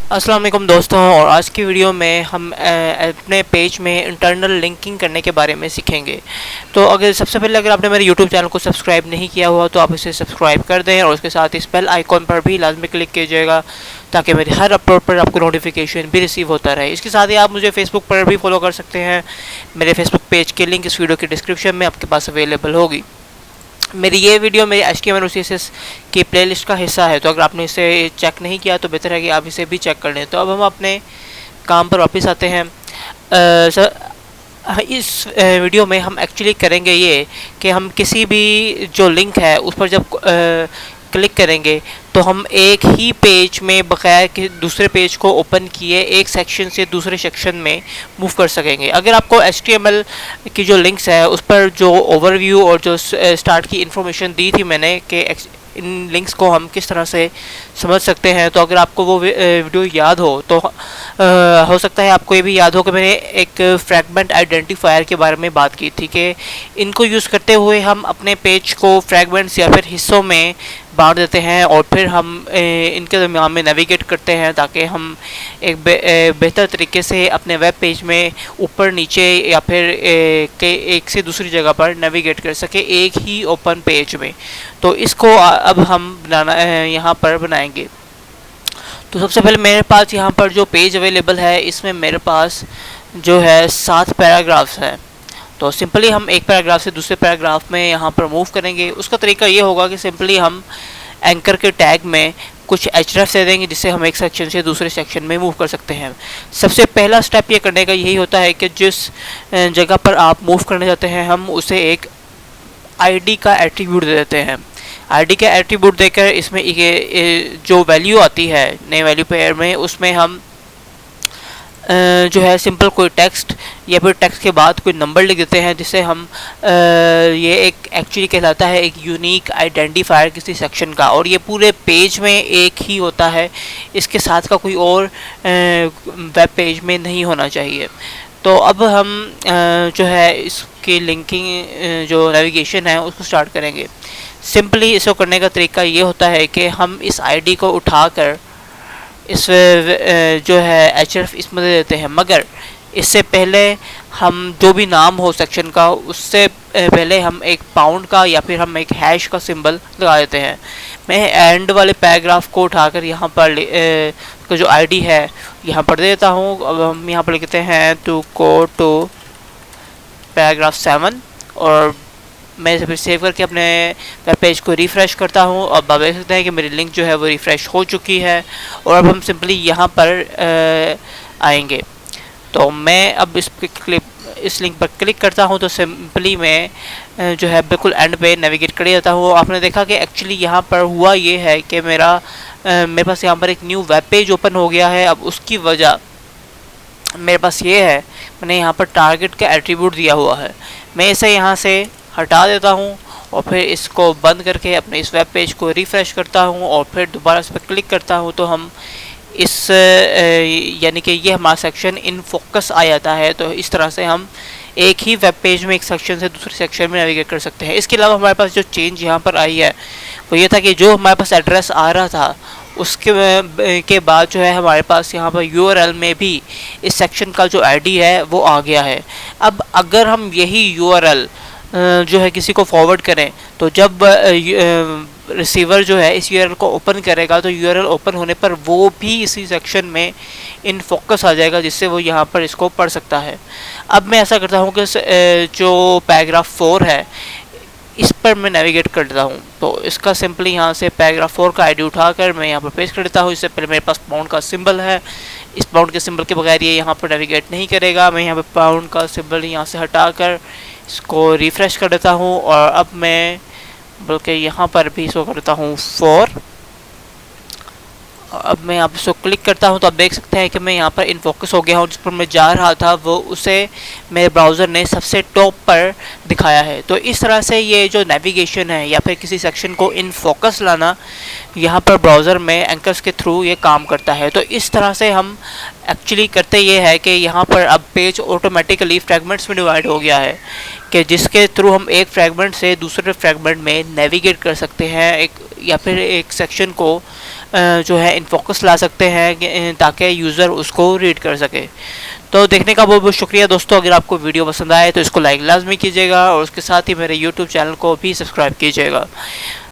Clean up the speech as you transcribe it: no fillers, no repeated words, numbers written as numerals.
अस्सलाम वालेकुम दोस्तों, और आज की वीडियो में हम अपने पेज में इंटरनल लिंकिंग करने के बारे में सीखेंगे। तो सबसे पहले अगर आपने मेरे यूट्यूब चैनल को सब्सक्राइब नहीं किया हुआ तो आप इसे सब्सक्राइब कर दें और उसके साथ इस बेल आइकॉन पर भी लाजमी क्लिक कीजिएगा ताकि मेरे हर अपलोड पर आपको नोटिफिकेशन भी रिसीव होता रहे। इसके साथ ही आप मुझे फेसबुक पर भी फॉलो कर सकते हैं। मेरे फेसबुक पेज की लिंक इस वीडियो के डिस्क्रिप्शन में आपके पास अवेलेबल होगी। मेरी ये वीडियो मेरी HTML और CSS की प्लेलिस्ट का हिस्सा है, तो अगर आपने इसे चेक नहीं किया तो बेहतर है कि आप इसे भी चेक कर लें। तो अब हम अपने काम पर वापस आते हैं। इस वीडियो में हम एक्चुअली करेंगे ये कि हम किसी भी जो लिंक है उस पर जब क्लिक करेंगे तो हम एक ही पेज में बगैर कि दूसरे पेज को ओपन किए एक सेक्शन से दूसरे सेक्शन में मूव कर सकेंगे। अगर आपको HTML की जो लिंक्स है उस पर जो ओवरव्यू और जो स्टार्ट की इन्फॉर्मेशन दी थी मैंने कि इन लिंक्स को हम किस तरह से समझ सकते हैं, तो अगर आपको वो वीडियो याद हो तो हो सकता है आपको ये भी याद हो कि मैंने एक फ्रैगमेंट आइडेंटिफायर के बारे में बात की थी कि इनको यूज़ करते हुए हम अपने पेज को फ्रैगमेंट्स या फिर हिस्सों में बांट देते हैं और फिर हम इनके दरमियान में नेविगेट करते हैं ताकि हम एक बेहतर तरीके से अपने वेब पेज में ऊपर नीचे या फिर एक से दूसरी जगह पर नेविगेट कर सके एक ही ओपन पेज में। तो इसको अब हम यहाँ पर बनाएंगे। तो सबसे पहले मेरे पास यहाँ पर जो पेज अवेलेबल है इसमें मेरे पास जो है 7 पैराग्राफ्स हैं। तो सिंपली हम एक पैराग्राफ से दूसरे पैराग्राफ में यहाँ पर मूव करेंगे। उसका तरीका ये होगा कि सिंपली हम एंकर के टैग में कुछ href दे देंगे जिससे हम एक सेक्शन से दूसरे सेक्शन में मूव कर सकते हैं। सबसे पहला स्टेप ये करने का यही होता है कि जिस जगह पर आप मूव करने जाते हैं हम उसे एक ID का एट्रीब्यूट दे देते हैं। ID का एट्रीब्यूट देकर इसमें जो वैल्यू आती है नए वैल्यू पेयर में उसमें हम जो है सिंपल कोई टेक्स्ट या फिर टेक्स्ट के बाद कोई नंबर लिख देते हैं जिससे हम ये एक एक्चुअली कहलाता है एक यूनिक आइडेंटिफायर किसी सेक्शन का, और ये पूरे पेज में एक ही होता है, इसके साथ का कोई और वेब पेज में नहीं होना चाहिए। तो अब हम जो है इसकी लिंकिंग जो नेविगेशन है उसको स्टार्ट करेंगे। सिंपली इसको करने का तरीका ये होता है कि हम इस ID को उठाकर इस जो है href इसमें दे देते हैं, मगर इससे पहले हम जो भी नाम हो सेक्शन का उससे पहले हम एक पाउंड का या फिर हम एक हैश का सिंबल लगा देते हैं। मैं एंड वाले पैराग्राफ को उठाकर यहाँ पर का जो ID है यहाँ पर दे देता हूँ। अब हम यहाँ पर लिखते हैं टू गो टू पैराग्राफ 7 और मैं इसे फिर सेव करके अपने वेब पेज को रिफ़्रेश करता हूँ। अब आप देख सकते हैं कि मेरी लिंक जो है वो रिफ़्रेश हो चुकी है और अब हम सिंपली यहाँ पर आएंगे। तो मैं अब इस लिंक पर क्लिक करता हूँ तो सिंपली मैं जो है बिल्कुल एंड पे नेविगेट कर जाता हूँ। आपने देखा कि एक्चुअली यहाँ पर हुआ ये है कि मेरे पास यहाँ पर एक न्यू वेब पेज ओपन हो गया है। अब उसकी वजह मेरे पास ये है, मैंने यहाँ पर टारगेट का एट्रीब्यूट दिया हुआ है। मैं इसे यहाँ से हटा देता हूँ और फिर इसको बंद करके अपने इस वेब पेज को रिफ़्रेश करता हूँ और फिर दोबारा इस पर क्लिक करता हूँ तो हम इस यानी कि ये हमारा सेक्शन इन फोकस आ जाता है। तो इस तरह से हम एक ही वेब पेज में एक सेक्शन से दूसरे सेक्शन में नेविगेट कर सकते हैं। इसके अलावा हमारे पास जो चेंज यहाँ पर आई है वो ये था कि जो हमारे पास एड्रेस आ रहा था उसके बाद जो है हमारे पास यहाँ पर URL में भी इस सेक्शन का जो ID है वो आ गया है। अब अगर हम यही URL जो है किसी को फॉरवर्ड करें तो जब रिसीवर जो है इस URL को ओपन करेगा तो URL ओपन होने पर वो भी इसी सेक्शन में इन फोकस आ जाएगा जिससे वो यहाँ पर इसको पढ़ सकता है। अब मैं ऐसा करता हूँ कि जो पैराग्राफ 4 है इस पर मैं नेविगेट कर देता हूँ। तो इसका सिंपली यहाँ से पैराग्राफ 4 का ID उठाकर मैं यहाँ पर पेस्ट कर देता हूँ। इससे पहले मेरे पास पाउंड का सिंबल है, इस पाउंड के सिंबल के बगैर ये यहाँ पर नेविगेट नहीं करेगा। मैं यहाँ पर पाउंड का सिंबल यहाँ से हटाकर इसको रिफ़्रेश कर देता हूँ और अब मैं बल्कि यहाँ पर भी इसको करता हूँ 4। अब मैं यहाँ पर इसको क्लिक करता हूँ तो आप देख सकते हैं कि मैं यहाँ पर इन फोकस हो गया हूँ। जिस पर मैं जा रहा था वो उसे मेरे ब्राउज़र ने सबसे टॉप पर दिखाया है। तो इस तरह से ये जो नेविगेशन है या फिर किसी सेक्शन को इन फोकस लाना यहाँ पर ब्राउज़र में एंकर्स के थ्रू ये काम करता है। तो इस तरह से हम एक्चुअली करते ये है कि यहाँ पर अब पेज ऑटोमेटिकली फ्रैगमेंट्स में डिवाइड हो गया है कि जिसके थ्रू हम एक फ्रैगमेंट से दूसरे फ्रैगमेंट में नेविगेट कर सकते हैं, एक या फिर एक सेक्शन को जो है इन फोकस ला सकते हैं ताकि यूज़र उसको रीड कर सके। तो देखने का बहुत बहुत शुक्रिया दोस्तों। अगर आपको वीडियो पसंद आए तो इसको लाइक लाजमी कीजिएगा और उसके साथ ही मेरे यूट्यूब चैनल को भी सब्सक्राइब कीजिएगा।